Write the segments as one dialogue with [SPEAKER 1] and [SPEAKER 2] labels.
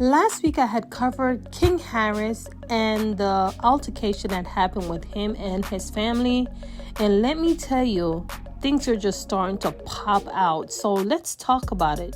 [SPEAKER 1] Last week I had covered Kingharris and the altercation that happened with him and his family. And let me tell you, things are just starting to pop out. So let's talk about it.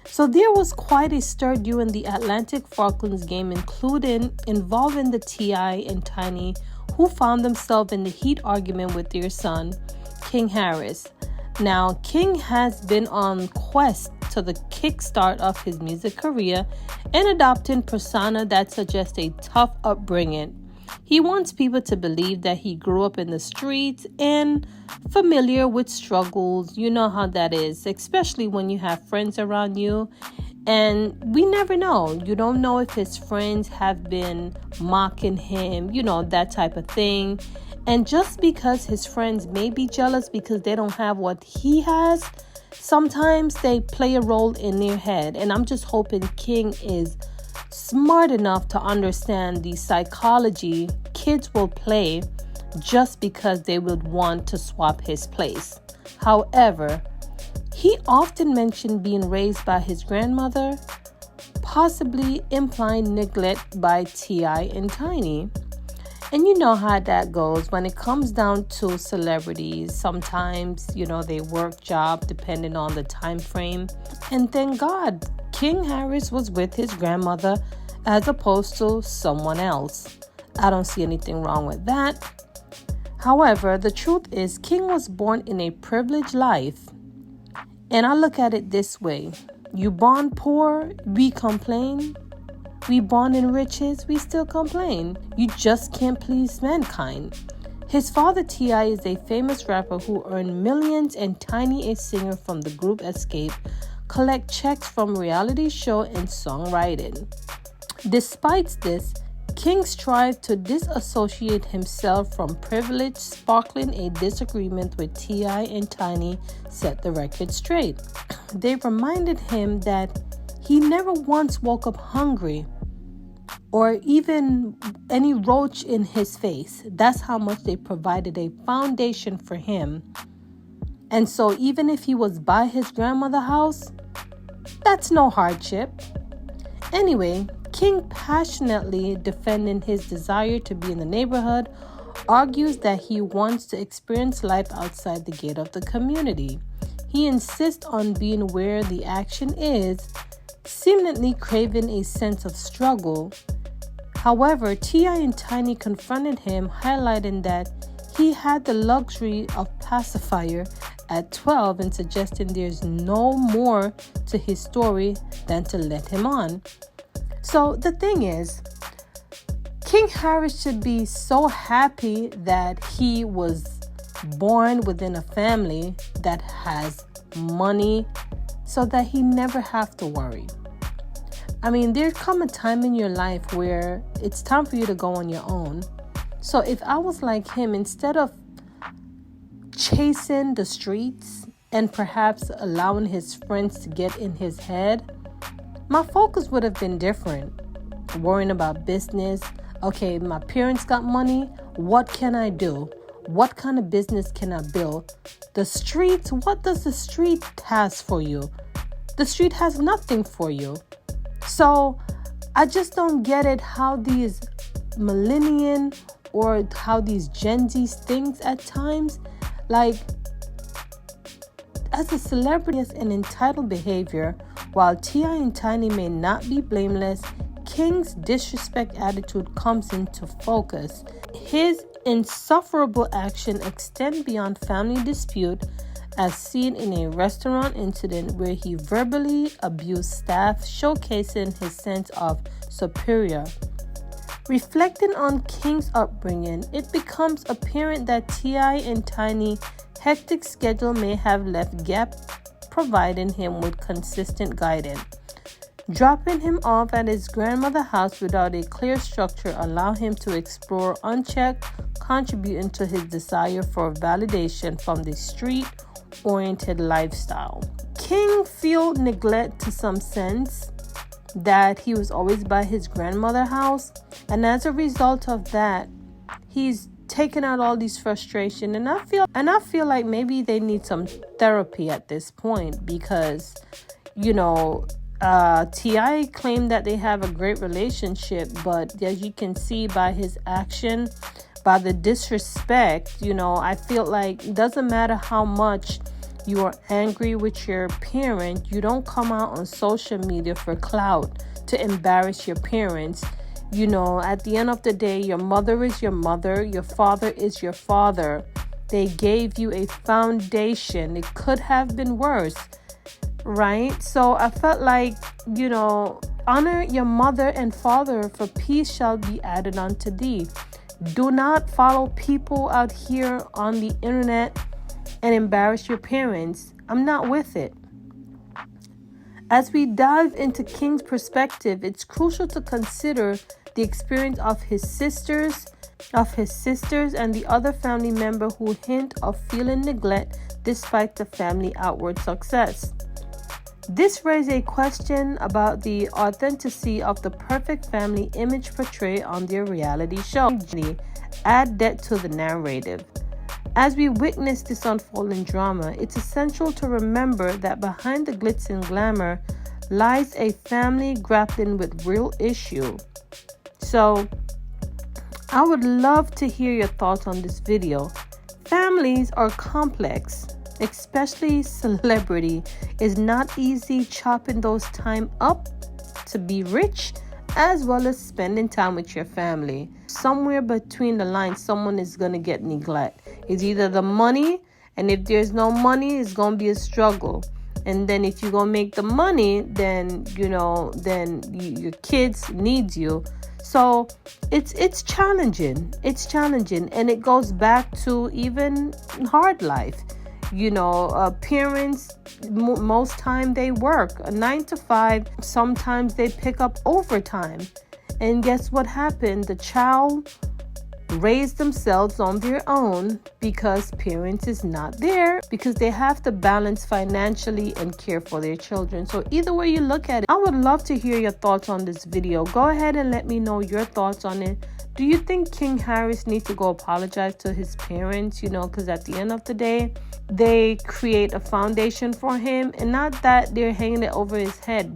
[SPEAKER 1] So there was quite a stir during the Atlanta Falcons game, involving the T.I. and Tiny, who found themselves in the heat argument with their son, Kingharris. Now, King has been on quest to the kickstart of his music career and adopting persona that suggests a tough upbringing. He wants people to believe that he grew up in the streets and familiar with struggles. You know how that is, especially when you have friends around you. And we never know. You don't know if his friends have been mocking him, that type of thing. And just because his friends may be jealous because they don't have what he has, sometimes they play a role in their head. And I'm just hoping King is smart enough to understand the psychology kids will play just because they would want to swap his place. However, he often mentioned being raised by his grandmother, possibly implying neglect by T.I. and Tiny. And you know how that goes when it comes down to celebrities. Sometimes, they work job depending on the time frame. And thank God, Kingharris was with his grandmother as opposed to someone else. I don't see anything wrong with that. However, the truth is King was born in a privileged life. And I look at it this way. You born poor, we complain. We born in riches, we still complain. You just can't please mankind. His father, T.I., is a famous rapper who earned millions, and Tiny, a singer from the group Escape, collect checks from reality show and songwriting. Despite this, King strived to disassociate himself from privilege, sparkling a disagreement with T.I. and Tiny set the record straight. They reminded him that he never once woke up hungry or even any roach in his face. That's how much they provided a foundation for him. And so even if he was by his grandmother's house, that's no hardship. Anyway, King, passionately defending his desire to be in the neighborhood, argues that he wants to experience life outside the gate of the community. He insists on being where the action is, seemingly craving a sense of struggle. However, T.I. and Tiny confronted him, highlighting that he had the luxury of pacifier at 12 and suggesting there's no more to his story than to let him on. So the thing is, Kingharris should be so happy that he was born within a family that has money so that he never have to worry. I mean, there come a time in your life where it's time for you to go on your own. So if I was like him, instead of chasing the streets and perhaps allowing his friends to get in his head, my focus would have been different. Worrying about business. Okay, my parents got money. What can I do? What kind of business can I build? The streets, what does the street has for you? The street has nothing for you. So I just don't get it how these millennial or how these Gen Z's things at times, like as a celebrity and entitled behavior, while T.I. and Tiny may not be blameless, King's disrespect attitude comes into focus. His insufferable action extend beyond family dispute, as seen in a restaurant incident where he verbally abused staff, showcasing his sense of superior. Reflecting on King's upbringing, it becomes apparent that T.I. and Tiny hectic schedule may have left gap providing him with consistent guidance. Dropping him off at his grandmother's house without a clear structure allowed him to explore unchecked, contributing to his desire for validation from the street-oriented lifestyle. King felt neglect to some sense, that he was always by his grandmother's house, and as a result of that, he's taking out all these frustration, and I feel like maybe they need some therapy at this point, because T.I. claimed that they have a great relationship, but as you can see by his action, by the disrespect, I feel like it doesn't matter how much you are angry with your parent, you don't come out on social media for clout to embarrass your parents. At the end of the day, your mother is your mother, your father is your father. They gave you a foundation. It could have been worse, right? So I felt like, honor your mother and father, for peace shall be added unto thee. Do not follow people out here on the internet and embarrass your parents. I'm not with it. As we dive into King's perspective, it's crucial to consider the experience of his sisters and the other family member who hint of feeling neglect despite the family outward success. This raises a question about the authenticity of the perfect family image portrayed on their reality show. Add that to the narrative. As we witness this unfolding drama, it's essential to remember that behind the glitz and glamour lies a family grappling with real issue. So, I would love to hear your thoughts on this video. Families are complex, especially celebrity. It's not easy chopping those time up to be rich, as well as spending time with your family. Somewhere between the lines, someone is going to get neglect. It's either the money, and if there's no money, it's going to be a struggle. And then if you're going to make the money, then, your kids need you. So it's challenging. It's challenging. And it goes back to even hard life. Parents, most time they work a 9 to 5. Sometimes they pick up overtime. And guess what happened? The child raised themselves on their own because parents is not there, because they have to balance financially and care for their children. So either way you look at it, I would love to hear your thoughts on this video. Go ahead and let me know your thoughts on it. Do you think King Harris needs to go apologize to his parents? Because at the end of the day, they create a foundation for him, and not that they're hanging it over his head.